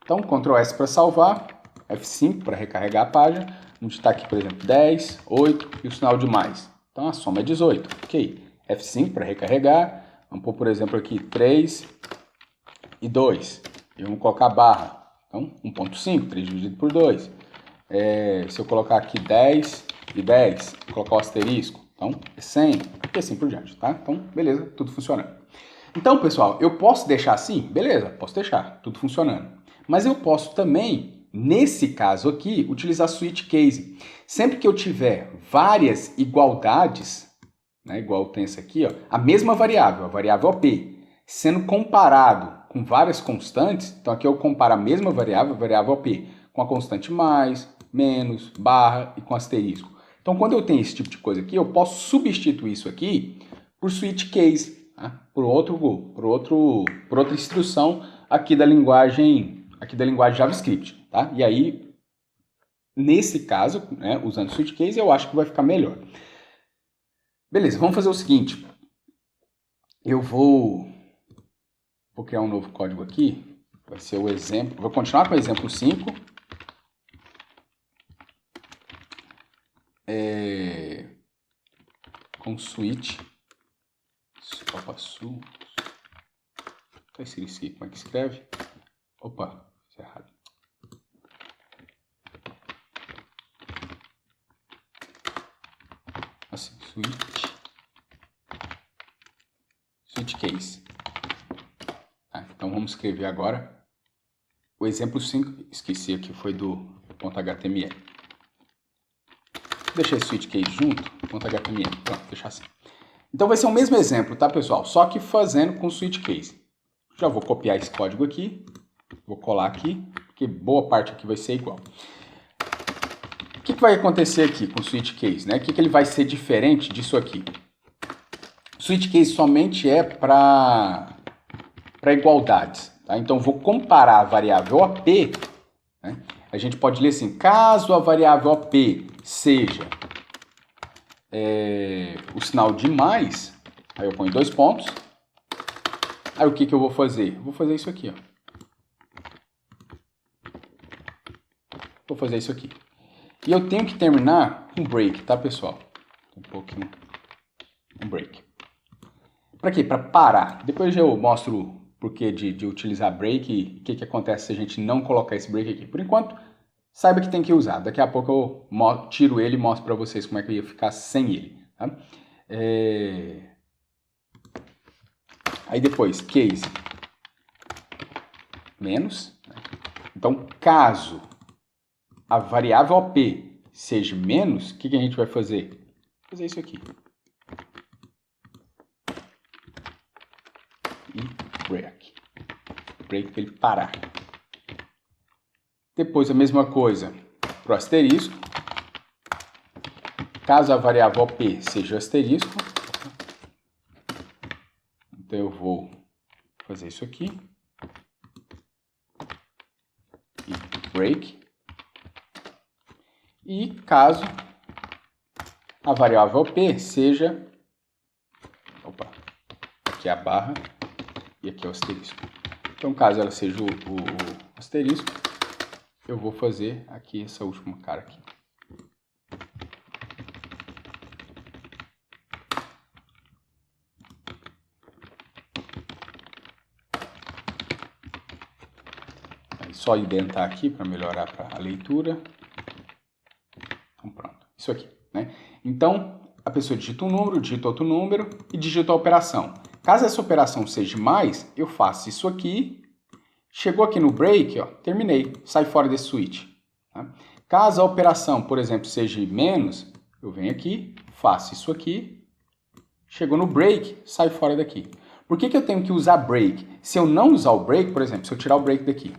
Então, Ctrl S para salvar, F5 para recarregar a página. Vamos digitar aqui, por exemplo, 10, 8 e o sinal de mais. Então, a soma é 18. Ok. F5 para recarregar. Vamos pôr, por exemplo, aqui 3, e 2. E vamos colocar barra. Então, 1.5, 3 dividido por 2. Se eu colocar aqui 10 e 10, colocar o asterisco, então é 100 e assim por diante, tá? Então, beleza, tudo funcionando. Então, pessoal, eu posso deixar assim? Beleza, posso deixar, tudo funcionando. Mas eu posso também, nesse caso aqui, utilizar switch case. Sempre que eu tiver várias igualdades, né, igual tem essa aqui, ó, a mesma variável, a variável P, sendo comparado com várias constantes, então aqui eu comparo a mesma variável, a variável P, com a constante mais, menos, barra e com asterisco. Então, quando eu tenho esse tipo de coisa aqui, eu posso substituir isso aqui por switch case, tá? por outra instrução aqui da linguagem JavaScript, tá? E aí, nesse caso, né, usando switch case, eu acho que vai ficar melhor. Beleza, vamos fazer o seguinte. Eu vou criar um novo código aqui. Vai ser o exemplo. Vou continuar com o exemplo 5. Com switch. Opa, tá escrito aqui. Como é que escreve? Opa, isso é errado. Assim, switch case. Então vamos escrever agora o exemplo 5. Esqueci aqui, foi do .html. Deixei esse switch case junto, .html. Pronto, deixar assim. Então vai ser o mesmo exemplo, tá, pessoal? Só que fazendo com switch case. Já vou copiar esse código aqui. Vou colar aqui, porque boa parte aqui vai ser igual. O que vai acontecer aqui com o switch case, né? O que ele vai ser diferente disso aqui? O switch case somente é para igualdades, tá? Então vou comparar a variável AP, né? A gente pode ler assim, caso a variável AP seja o sinal de mais, aí eu ponho 2 pontos. Aí o que eu vou fazer? Vou fazer isso aqui, ó. Vou fazer isso aqui. E eu tenho que terminar com break, tá, pessoal? Um pouquinho. Um break. Para quê? Para parar. Depois eu mostro o porquê de utilizar break e o que acontece se a gente não colocar esse break aqui. Por enquanto, saiba que tem que usar. Daqui a pouco eu tiro ele e mostro para vocês como é que eu ia ficar sem ele. Tá? Aí depois, case menos. Então, caso a variável AP seja menos, o que a gente vai fazer? Vou fazer isso aqui. E break. Break para ele parar. Depois a mesma coisa para o asterisco. Caso a variável P seja o asterisco, então eu vou fazer isso aqui. E break. E caso a variável P seja... Opa, aqui é a barra e aqui é o asterisco. Então, caso ela seja o asterisco, eu vou fazer aqui essa última cara aqui. É só identar aqui para melhorar a leitura. Então, pronto. Isso aqui, né? Então, a pessoa digita um número, digita outro número e digita a operação. Caso essa operação seja mais, eu faço isso aqui. Chegou aqui no break, ó, terminei. Sai fora desse switch. Tá? Caso a operação, por exemplo, seja menos, eu venho aqui, faço isso aqui. Chegou no break, sai fora daqui. Por que eu tenho que usar break? Se eu não usar o break, por exemplo, se eu tirar o break daqui,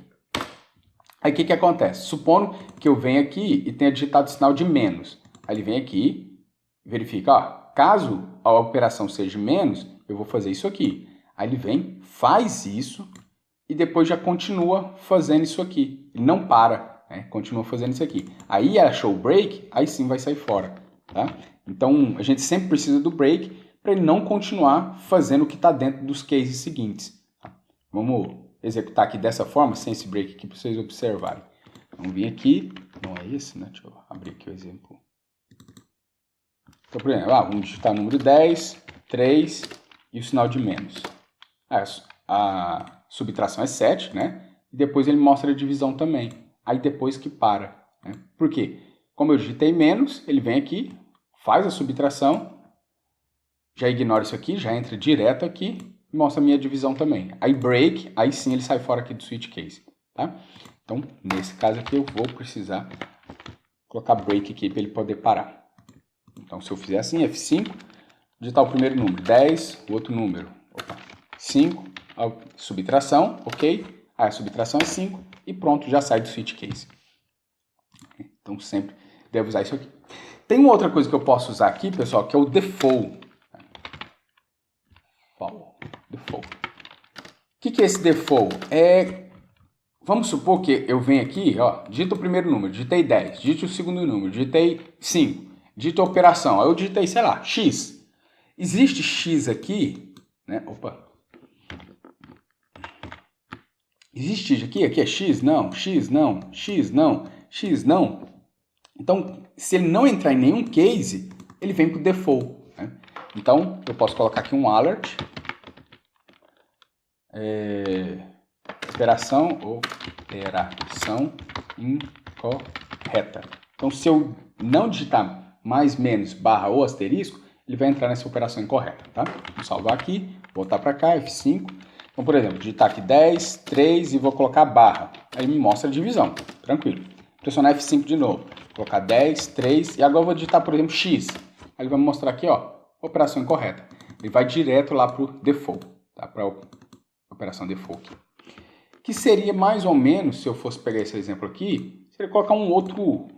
aí o que acontece? Supondo que eu venha aqui e tenha digitado o sinal de menos. Aí ele vem aqui, verifica, ó, caso a operação seja menos, eu vou fazer isso aqui. Aí ele vem, faz isso e depois já continua fazendo isso aqui. Ele não para, né? Continua fazendo isso aqui. Aí achou o break, aí sim vai sair fora. Tá? Então a gente sempre precisa do break para ele não continuar fazendo o que está dentro dos cases seguintes. Tá? Vamos executar aqui dessa forma, sem esse break aqui, para vocês observarem. Vamos vir aqui, não é esse, né? Deixa eu abrir aqui o exemplo. Então, por exemplo, vamos digitar o número 10, 3 e o sinal de menos. A subtração é 7, né? E depois ele mostra a divisão também. Aí depois que para. Né? Por quê? Como eu digitei menos, ele vem aqui, faz a subtração, já ignora isso aqui, já entra direto aqui e mostra a minha divisão também. Aí break, aí sim ele sai fora aqui do switch case. Tá? Então, nesse caso aqui, eu vou precisar colocar break aqui para ele poder parar. Então, se eu fizer assim, F5, digitar o primeiro número, 10, o outro número, 5, a subtração, ok? Aí a subtração é 5 e pronto, já sai do switch case. Então, sempre devo usar isso aqui. Tem uma outra coisa que eu posso usar aqui, pessoal, que é o default. Default. O que é esse default? Vamos supor que eu venho aqui, ó, digito o primeiro número, digitei 10, digito o segundo número, digitei 5, digito a operação, aí eu digitei, sei lá, X. Existe X aqui, né? Opa. Existe X aqui? Aqui é X? Não, X não, X não, X não. Então, se ele não entrar em nenhum case, ele vem para o default. Né? Então, eu posso colocar aqui um alert. Operação incorreta. Então, se eu não digitar mais, menos, barra ou asterisco, ele vai entrar nessa operação incorreta, tá? Vou salvar aqui, voltar para cá, F5. Então, por exemplo, digitar aqui 10, 3 e vou colocar barra. Aí me mostra a divisão, tranquilo. Pressionar F5 de novo, colocar 10, 3 e agora eu vou digitar, por exemplo, X. Aí ele vai me mostrar aqui, ó, operação incorreta. Ele vai direto lá para o default, tá? Para a operação default. Que seria mais ou menos, se eu fosse pegar esse exemplo aqui, seria colocar um outro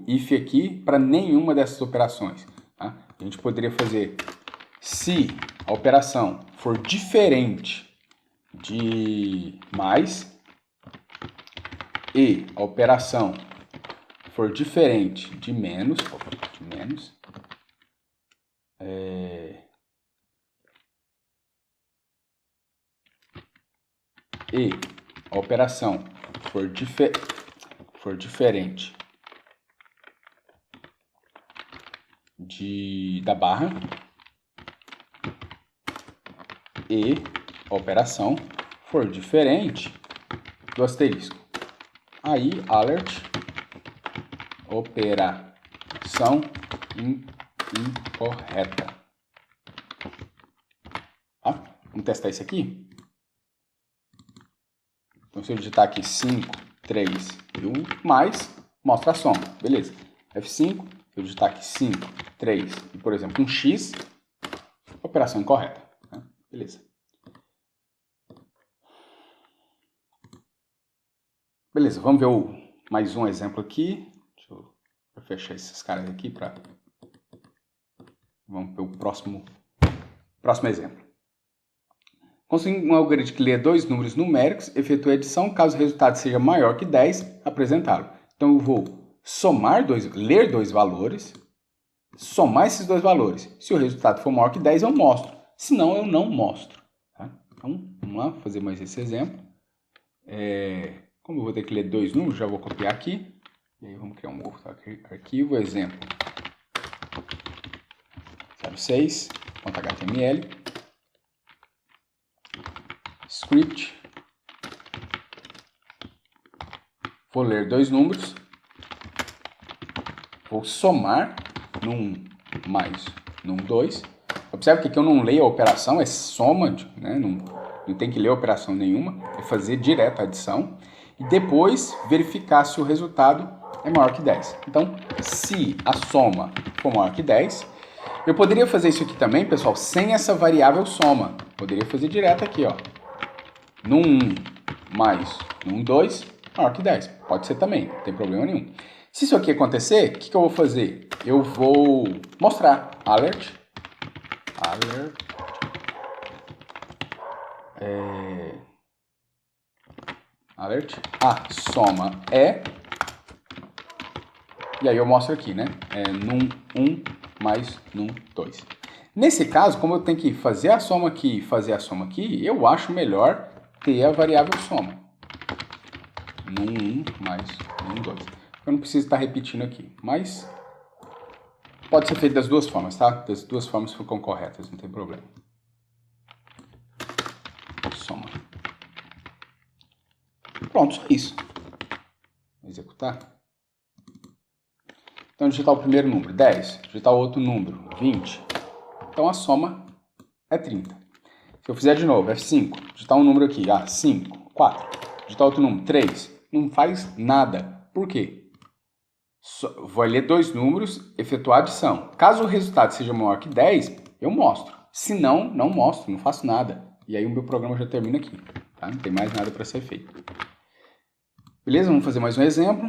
if aqui para nenhuma dessas operações. Tá? A gente poderia fazer se a operação for diferente de mais e a operação for diferente de menos, e a operação for diferente da barra e a operação for diferente do asterisco. Aí, alert, operação incorreta. Tá? Vamos testar isso aqui? Então, se eu digitar aqui 5, 3 e 1, mais, mostra a soma. Beleza. F5, se eu digitar aqui 5, 3 e, por exemplo, um X, operação incorreta. Né? Beleza. Beleza, vamos ver mais um exemplo aqui. Deixa eu fechar esses caras aqui para... Vamos ver o próximo exemplo. Construir um algoritmo que lê dois números numéricos, efetua a adição, caso o resultado seja maior que 10, apresentá-lo. Então eu vou ler dois valores, somar esses dois valores. Se o resultado for maior que 10, eu mostro. Se não, eu não mostro. Tá? Então, vamos lá, fazer mais esse exemplo. Como eu vou ter que ler dois números, já vou copiar aqui. E aí vamos criar um outro arquivo, exemplo 06.html, script, vou ler dois números, vou somar num mais num 2. Observe que aqui eu não leio a operação, é soma, né? Não tem que ler a operação nenhuma, é fazer direto a adição. E depois verificar se o resultado é maior que 10. Então, se a soma for maior que 10, eu poderia fazer isso aqui também, pessoal, sem essa variável soma. Poderia fazer direto aqui, ó. Num 1 mais num 2, maior que 10. Pode ser também, não tem problema nenhum. Se isso aqui acontecer, o que eu vou fazer? Eu vou mostrar alert. Alert, a soma é, e aí eu mostro aqui, né, num 1 mais num 2. Nesse caso, como eu tenho que fazer a soma aqui e fazer a soma aqui, eu acho melhor ter a variável soma. Num 1 mais num 2. Eu não preciso estar repetindo aqui, mas pode ser feito das duas formas, tá? Das duas formas ficam corretas, não tem problema. soma. Pronto, só isso. Vou executar. Então, digitar o primeiro número, 10. Digitar o outro número, 20. Então, a soma é 30. Se eu fizer de novo, F5, digitar um número aqui, 5, 4. Digitar outro número, 3. Não faz nada. Por quê? Vou ler dois números, efetuar a adição. Caso o resultado seja maior que 10, eu mostro. Se não, não mostro, não faço nada. E aí o meu programa já termina aqui. Tá? Não tem mais nada para ser feito. Beleza? Vamos fazer mais um exemplo.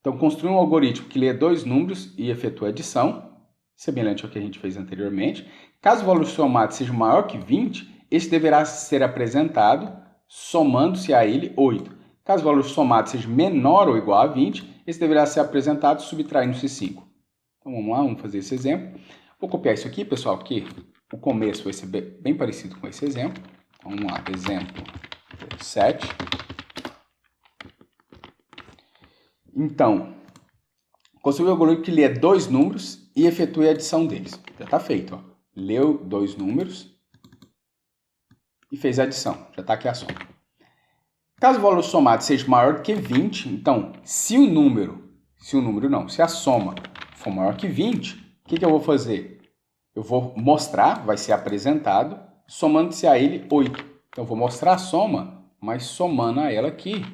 Então, construir um algoritmo que lê dois números e efetua adição, semelhante ao que a gente fez anteriormente. Caso o valor somado seja maior que 20, esse deverá ser apresentado somando-se a ele 8. Caso o valor somado seja menor ou igual a 20, esse deverá ser apresentado subtraindo-se 5. Então, vamos lá, vamos fazer esse exemplo. Vou copiar isso aqui, pessoal, porque o começo vai ser bem parecido com esse exemplo. Então, vamos lá, exemplo 7. Então, construir um algoritmo que lê dois números e efetue a adição deles. Já está feito. Ó. Leu dois números e fez a adição. Já está aqui a soma. Caso o valor somado seja maior que 20, então, se a soma for maior que 20, o que eu vou fazer? Eu vou mostrar, vai ser apresentado, somando-se a ele 8. Então, eu vou mostrar a soma, mas somando a ela aqui,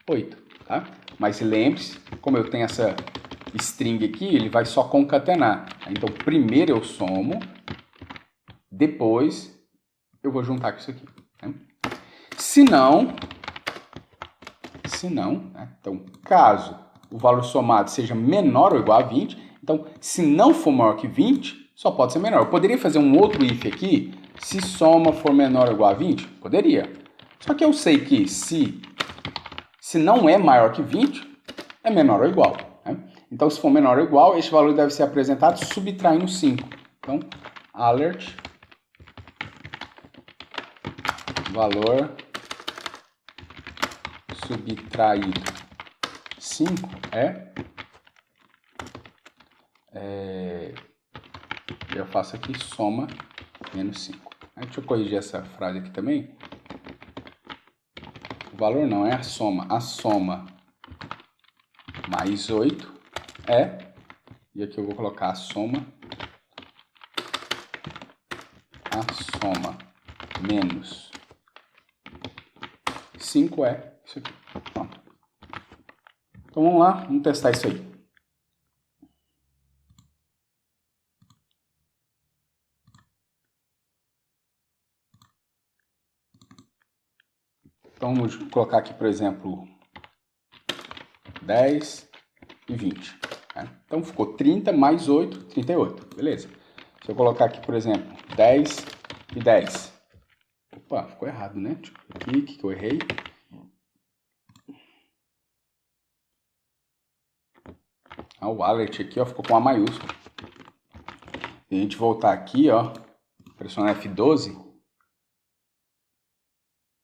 8. Tá? Mas lembre-se, como eu tenho essa string aqui, ele vai só concatenar. Então, primeiro eu somo, depois eu vou juntar com isso aqui. Né? Se não, né? Então, caso o valor somado seja menor ou igual a 20, então, se não for maior que 20, só pode ser menor. Eu poderia fazer um outro if aqui, se soma for menor ou igual a 20? Poderia. Só que eu sei que se não é maior que 20, é menor ou igual. Né? Então, se for menor ou igual, este valor deve ser apresentado subtraindo 5. Então, alert, valor subtraído 5 eu faço aqui soma menos 5. Deixa eu corrigir essa frase aqui também. O valor não é a soma. A soma mais 8 e aqui eu vou colocar a soma menos 5 isso aqui. Pronto. Então vamos lá, vamos testar isso aí. Então vamos colocar aqui, por exemplo, 10 e 20. Né? Então ficou 30 mais 8, 38. Beleza. Se eu colocar aqui, por exemplo, 10 e 10. Opa, ficou errado, né? Aqui, que eu errei. O alert aqui, ó, ficou com A maiúsculo. Se a gente voltar aqui, ó, pressionar F12,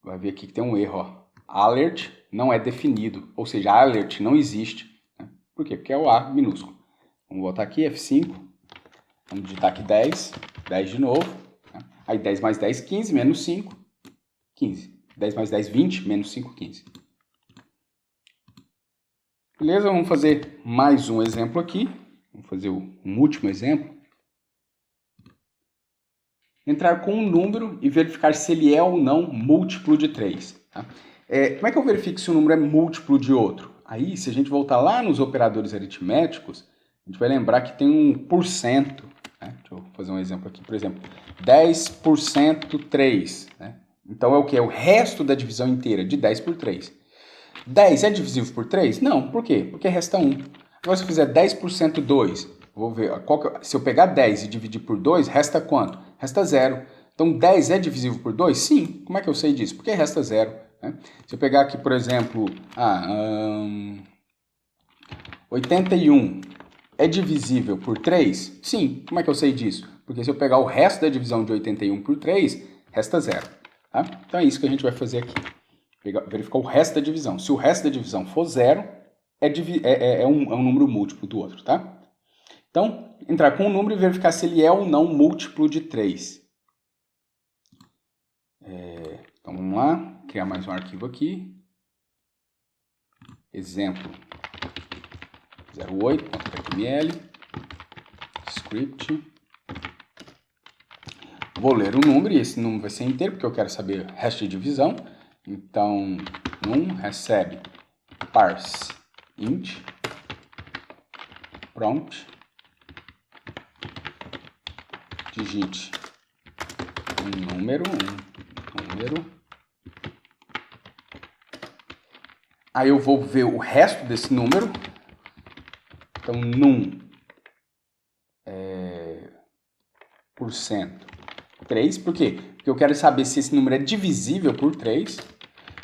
vai ver aqui que tem um erro, ó. Alert não é definido, ou seja, alert não existe. Né? Por quê? Porque é o A minúsculo. Vamos voltar aqui, F5. Vamos digitar aqui 10, 10 de novo. Né? Aí 10 mais 10, 15, menos 5, 15. 10 mais 10, 20, menos 5, 15. Beleza? Vamos fazer mais um exemplo aqui. Vamos fazer um último exemplo. Entrar com um número e verificar se ele é ou não múltiplo de 3. Tá? Como é que eu verifico se o número é múltiplo de outro? Aí, se a gente voltar lá nos operadores aritméticos, a gente vai lembrar que tem um porcento. Né? Deixa eu fazer um exemplo aqui. Por exemplo, 10% 3. Né? Então, é o que? É o resto da divisão inteira, de 10 por 3. 10 é divisível por 3? Não. Por quê? Porque resta 1. Agora, se eu fizer 10% 2, vou ver, se eu pegar 10 e dividir por 2, resta quanto? Resta 0. Então, 10 é divisível por 2? Sim. Como é que eu sei disso? Porque resta 0. Né? Se eu pegar aqui, por exemplo, 81 é divisível por 3? Sim. Como é que eu sei disso? Porque se eu pegar o resto da divisão de 81 por 3, resta 0. Tá? Então, é isso que a gente vai fazer aqui. Verificar o resto da divisão. Se o resto da divisão for 0, é um número múltiplo do outro, tá? Então, entrar com o número e verificar se ele é ou não múltiplo de 3. Então, vamos lá, criar mais um arquivo aqui. Exemplo 08.html, script. Vou ler o número, e esse número vai ser inteiro, porque eu quero saber o resto de divisão. Então, num recebe parse int, prompt, digite um número. Aí eu vou ver o resto desse número. Então, num % 3, por quê? Porque eu quero saber se esse número é divisível por 3.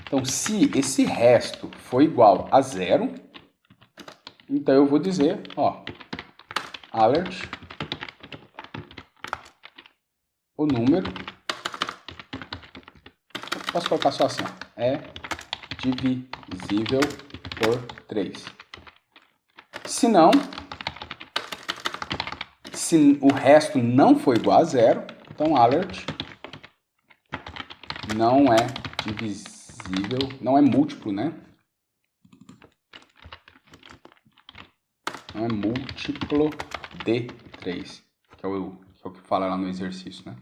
Então, se esse resto for igual a 0, então eu vou dizer, ó, alert, o número, posso colocar só assim, ó, é divisível por 3. Se não, se o resto não for igual a 0, então alert não é divisível, não é múltiplo, né? Não é múltiplo de 3, que é o que fala lá no exercício, né?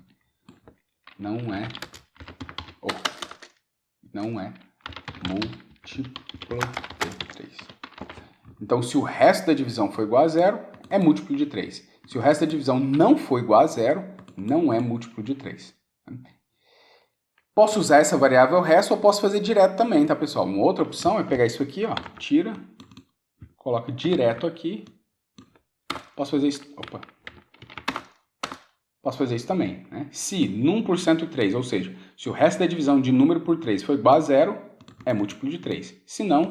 Não é múltiplo de 3. Então, se o resto da divisão for igual a 0, é múltiplo de 3. Se o resto da divisão não for igual a 0, não é múltiplo de 3. Posso usar essa variável resto ou posso fazer direto também, tá, pessoal? Uma outra opção é pegar isso aqui, ó, tira, coloca direto aqui. Posso fazer isso, posso fazer isso também, né? Se num % 3, ou seja, se o resto da divisão de número por 3 for igual a 0, é múltiplo de 3. Se não,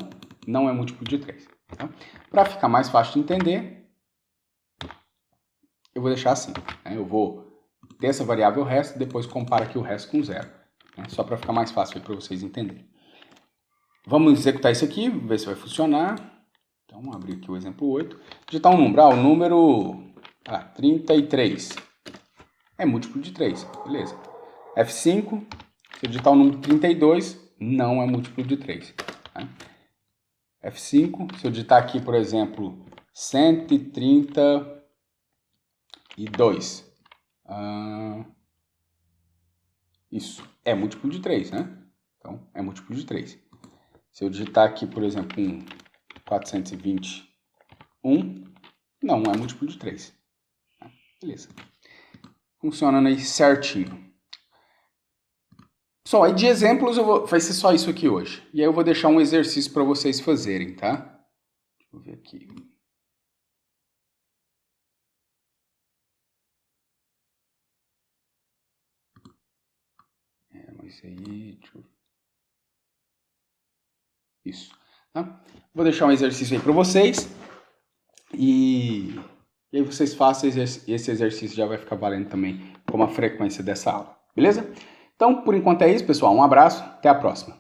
não é múltiplo de 3. Tá? Para ficar mais fácil de entender, eu vou deixar assim. Né? Eu vou ter essa variável resto e depois comparo aqui o resto com 0. Né? Só para ficar mais fácil para vocês entenderem. Vamos executar isso aqui, ver se vai funcionar. Então, vamos abrir aqui o exemplo 8. Digitar um número. O número 33 é múltiplo de 3. Beleza. F5, se eu digitar o número 32, não é múltiplo de 3. Tá? F5, se eu digitar aqui, por exemplo, 132. Isso é múltiplo de 3, né? Então, é múltiplo de 3. Se eu digitar aqui, por exemplo, 421, não é múltiplo de 3. Tá? Beleza. Funcionando aí certinho. Só, aí de exemplos vai ser só isso aqui hoje. E aí eu vou deixar um exercício para vocês fazerem, tá? Deixa eu ver aqui. Mas aí... Isso. Tá? Vou deixar um exercício aí para vocês. E aí vocês façam esse exercício, já vai ficar valendo também como a frequência dessa aula. Beleza? Então, por enquanto é isso, pessoal. Um abraço. Até a próxima.